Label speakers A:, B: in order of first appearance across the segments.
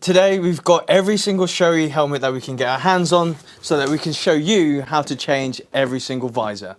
A: Today we've got every single Shoei helmet that we can get our hands on so that we can show you how to change every single visor.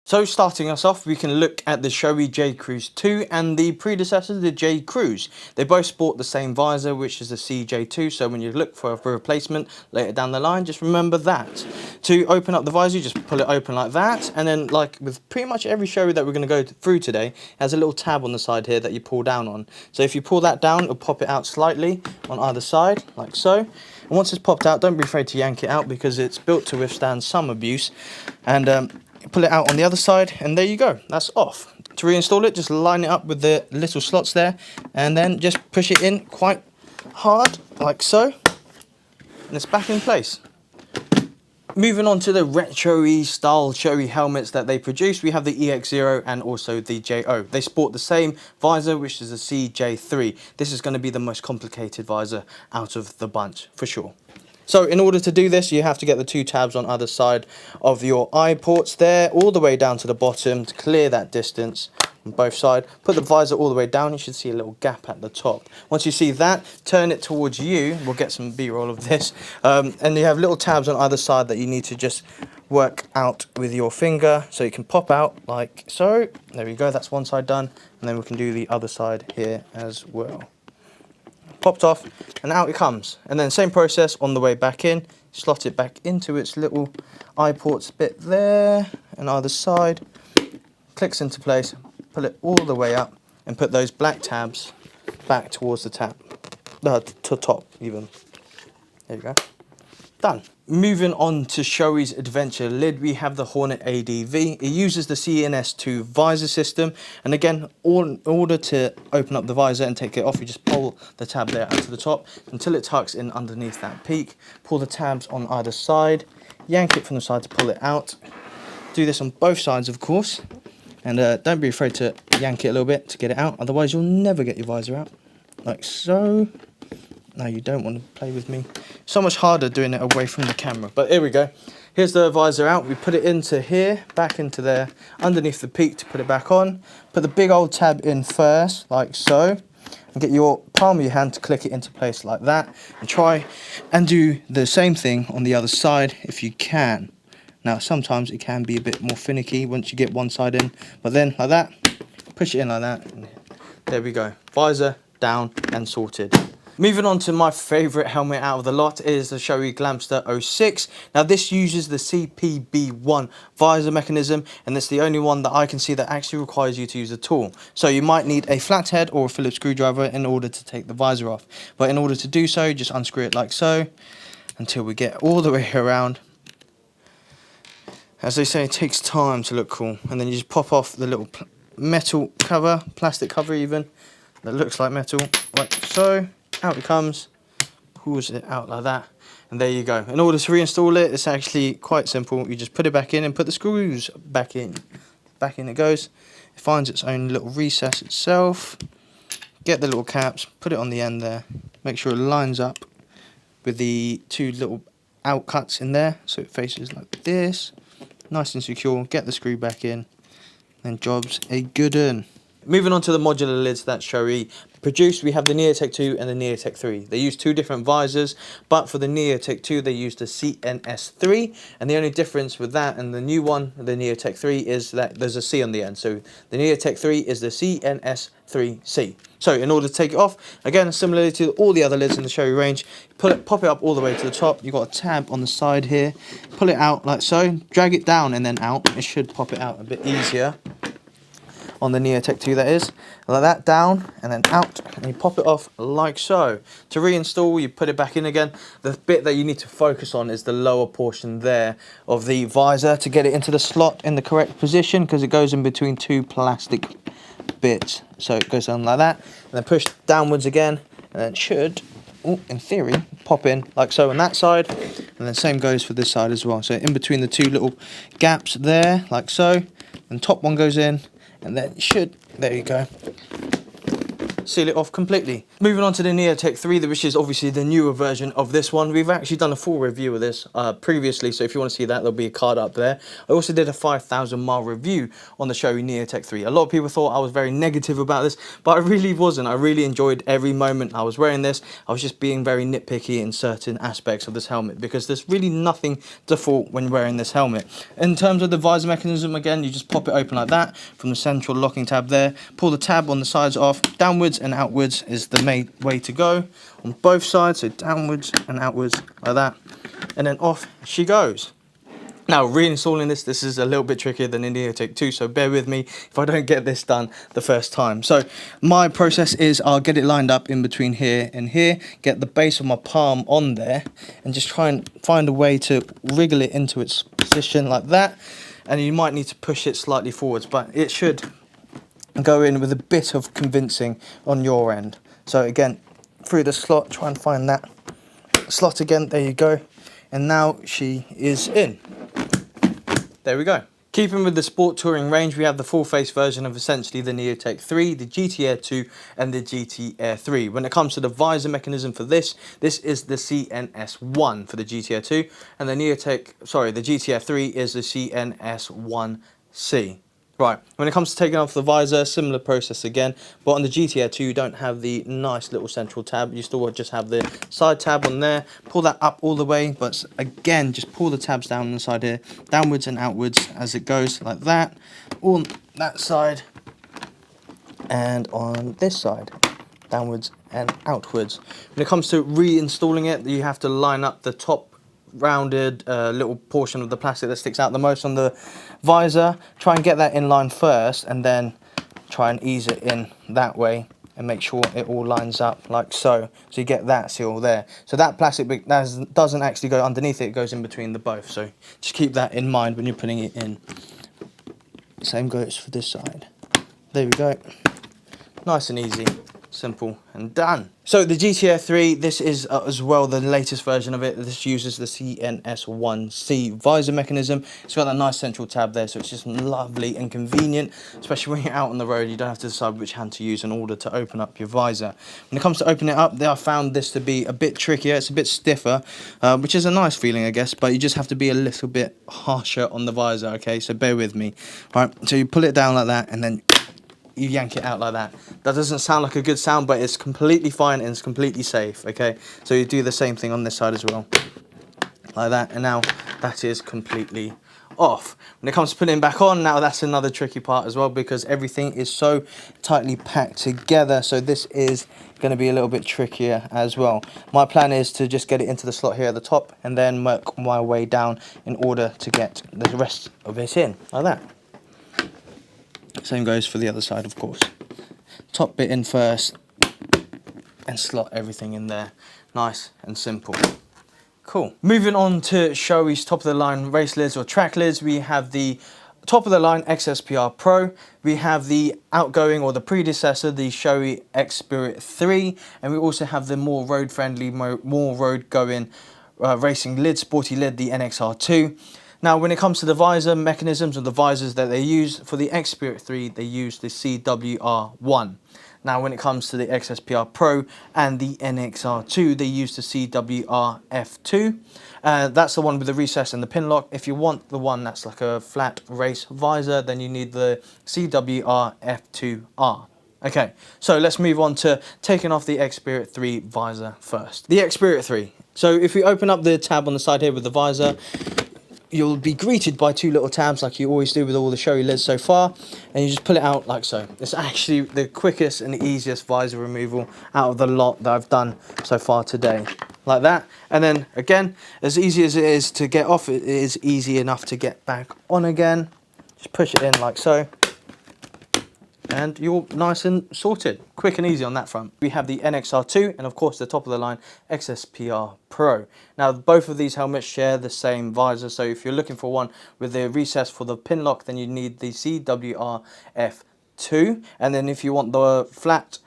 A: So starting us off, we can look at the Shoei J Cruise 2 and the predecessor, the J Cruise. They both sport the same visor, which is the CJ2, so when you look for a replacement later down the line, just remember that. To open up the visor, you just pull it open like that, and then like with pretty much every Shoei that we're going to go through today, it has a little tab on the side here that you pull down on. So if you pull that down, it'll pop it out slightly on either side, like so. And once it's popped out, don't be afraid to yank it out because it's built to withstand some abuse. And pull it out on the other side, and there you go, that's off. To reinstall it, just line it up with the little slots there, and then just push it in quite hard, like so, and it's back in place. Moving on to the retro-y style Shoei helmets that they produce, we have the EX0 and also the JO. They sport the same visor, which is the CJ3. This is going to be the most complicated visor out of the bunch, for sure. So in order to do this, you have to get the two tabs on either side of your eye ports there, all the way down to the bottom to clear that distance on both sides. Put the visor all the way down, you should see a little gap at the top. Once you see that, turn it towards you. We'll get some B-roll of this. And you have little tabs on either side that you need to just work out with your finger. So you can pop out like so. There we go, that's one side done. And then we can do the other side here as well. Popped off and out it comes, and then same process on the way back in, slot it back into its little eye ports bit there and either side, clicks into place, pull it all the way up and put those black tabs back towards the tab, to top even. There you go, done. Moving on to Shoei's Adventure lid, we have the Hornet ADV. It uses the CNS2 visor system, and again, in order to open up the visor and take it off, you just pull the tab there out to the top until it tucks in underneath that peak. Pull the tabs on either side, yank it from the side to pull it out. Do this on both sides, of course, and don't be afraid to yank it a little bit to get it out, otherwise you'll never get your visor out, like so. No, you don't want to play with me. So much harder doing it away from the camera. But here we go. Here's the visor out. We put it into here, back into there, underneath the peak to put it back on. Put the big old tab in first, like so. And get your palm of your hand to click it into place like that. And try and do the same thing on the other side if you can. Now, sometimes it can be a bit more finicky once you get one side in. But then, like that, push it in like that. And there we go. Visor down and sorted. Moving on to my favourite helmet out of the lot is the Shoei Glamster 06. Now this uses the CPB1 visor mechanism, and it's the only one that I can see that actually requires you to use a tool. So you might need a flathead or a Phillips screwdriver in order to take the visor off. But in order to do so, just unscrew it like so until we get all the way around. As they say, it takes time to look cool. And then you just pop off the little metal cover, plastic cover even, that looks like metal, like so. Out it comes, pulls it out like that, and there you go. In order to reinstall it, it's actually quite simple. You just put it back in and put the screws back in. Back in it goes. It finds its own little recess itself. Get the little caps, put it on the end there. Make sure it lines up with the two little out cuts in there, so it faces like this. Nice and secure. Get the screw back in, and job's a good un. Moving on to the modular lids that Shoei produced, we have the Neotec 2 and the Neotec 3. They use two different visors, but for the Neotec 2 they use the CNS3, and the only difference with that and the new one, the Neotec 3, is that there's a C on the end. So the Neotec 3 is the CNS3C. So in order to take it off, again similarly to all the other lids in the Shoei range, pop it up all the way to the top. You've got a tab on the side here, pull it out like so, drag it down and then out. It should pop it out a bit easier. On the Neotec 2 that is, like that, down and then out, and you pop it off like so. To reinstall, you put it back in again. The bit that you need to focus on is the lower portion there of the visor to get it into the slot in the correct position, because it goes in between two plastic bits. So it goes on like that, and then push downwards again, and then it should, in theory, pop in like so on that side, and then same goes for this side as well. So in between the two little gaps there, like so, and top one goes in, and then it should, there you go, seal it off completely. Moving on to the Neotec 3, which is obviously the newer version of this one. We've actually done a full review of this previously, so if you want to see that, there'll be a card up there. I also did a 5,000 mile review on the Shoei Neotec 3. A lot of people thought I was very negative about this, but I really wasn't. I really enjoyed every moment I was wearing this. I was just being very nitpicky in certain aspects of this helmet, because there's really nothing to fault when wearing this helmet. In terms of the visor mechanism, again, you just pop it open like that from the central locking tab there, pull the tab on the sides off, downwards and outwards is the main way to go on both sides, so downwards and outwards like that, and then off she goes. Now, reinstalling this is a little bit trickier than in Neotec 2, so bear with me if I don't get this done the first time. So my process is I'll get it lined up in between here and here, get the base of my palm on there, and just try and find a way to wriggle it into its position like that. And you might need to push it slightly forwards, but it should go in with a bit of convincing on your end. So again, through the slot, try and find that slot again, there you go. And now she is in. There we go. Keeping with the sport touring range, we have the full face version of essentially the Neotec 3, the GT Air 2 and the GT Air 3. When it comes to the visor mechanism for this is the CNS1 for the GT Air 2, and the the GT Air 3 is the CNS1C. Right, when it comes to taking off the visor, similar process again, but on the GT Air 2 you don't have the nice little central tab, you still just have the side tab on there. Pull that up all the way, but again, just pull the tabs down on the side here, downwards and outwards as it goes, like that, on that side, and on this side, downwards and outwards. When it comes to reinstalling it, you have to line up the top rounded little portion of the plastic that sticks out the most on the visor. Try and get that in line first, and then try and ease it in that way and make sure it all lines up like so. So you get that seal there. So that plastic bit doesn't actually go underneath it, it goes in between the both. So just keep that in mind when you're putting it in. Same goes for this side. There we go. Nice and easy. Simple and done. So the GT Air 3, this is as well the latest version of it. This uses the CNS1C visor mechanism. It's got that nice central tab there, so it's just lovely and convenient, especially when you're out on the road. You don't have to decide which hand to use in order to open up your visor. When it comes to opening it up, I found this to be a bit trickier. It's a bit stiffer, which is a nice feeling, I guess, but you just have to be a little bit harsher on the visor, okay? So bear with me. All right, so you pull it down like that, and then you yank it out like that. That doesn't sound like a good sound, but it's completely fine and it's completely safe, okay? So you do the same thing on this side as well, like that, and now that is completely off. When it comes to putting it back on, now that's another tricky part as well, because everything is so tightly packed together, so this is going to be a little bit trickier as well. My plan is to just get it into the slot here at the top and then work my way down in order to get the rest of it in, like that. Same goes for the other side, of course. Top bit in first and slot everything in there. Nice and simple. Cool. Moving on to Shoei's top of the line race lids or track lids, we have the top of the line XSPR-Pro. We have the outgoing or the predecessor, the Shoei X-Spirit 3, and we also have the more road friendly, more road going racing lid, sporty lid, the NXR2. Now, when it comes to the visor mechanisms or the visors that they use, for the X-Spirit 3, they use the CWR1. Now, when it comes to the XSPR-Pro and the NXR2, they use the CWR-F2. That's the one with the recess and the pin lock. If you want the one that's like a flat race visor, then you need the CWR-F2R. Okay, so let's move on to taking off the X-Spirit 3 visor first. The X-Spirit 3. So if we open up the tab on the side here with the visor, you'll be greeted by two little tabs like you always do with all the Shoei lids so far, and you just pull it out like so. It's actually the quickest and easiest visor removal out of the lot that I've done so far today, like that. And then again, as easy as it is to get off, it is easy enough to get back on again. Just push it in like so, and you're nice and sorted. Quick and easy on that front. We have the NXR2 and of course the top of the line XSPR-Pro. Now both of these helmets share the same visor, so if you're looking for one with the recess for the pin lock, then you need the CWR-F2, and then if you want the flat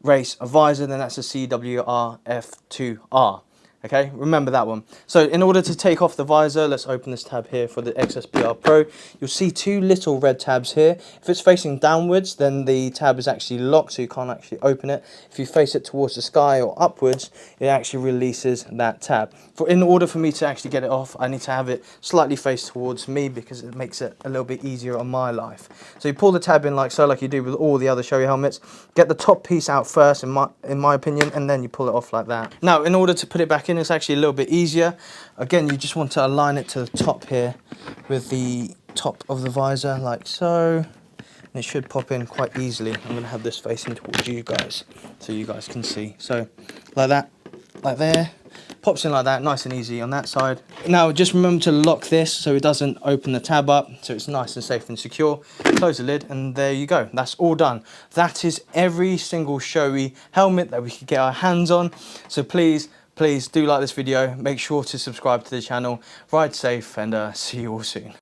A: race visor, then that's the CWR-F2R. Okay, remember that one. So in order to take off the visor, let's open this tab here for the XSPR-Pro. You'll see two little red tabs here. If it's facing downwards, then the tab is actually locked, so you can't actually open it. If you face it towards the sky or upwards, it actually releases that tab. In order for me to actually get it off, I need to have it slightly faced towards me because it makes it a little bit easier on my life. So you pull the tab in like so, like you do with all the other Shoei helmets. Get the top piece out first, in my opinion, and then you pull it off like that. Now, in order to put it back in, it's actually a little bit easier. Again, you just want to align it to the top here with the top of the visor like so, and it should pop in quite easily. I'm going to have this facing towards you guys so you guys can see. So like that, like there, pops in like that, nice and easy on that side. Now just remember to lock this so it doesn't open the tab up, so it's nice and safe and secure. Close the lid and there you go, that's all done. That is every single Shoei helmet that we could get our hands on. So please do like this video, make sure to subscribe to the channel, ride safe, and see you all soon.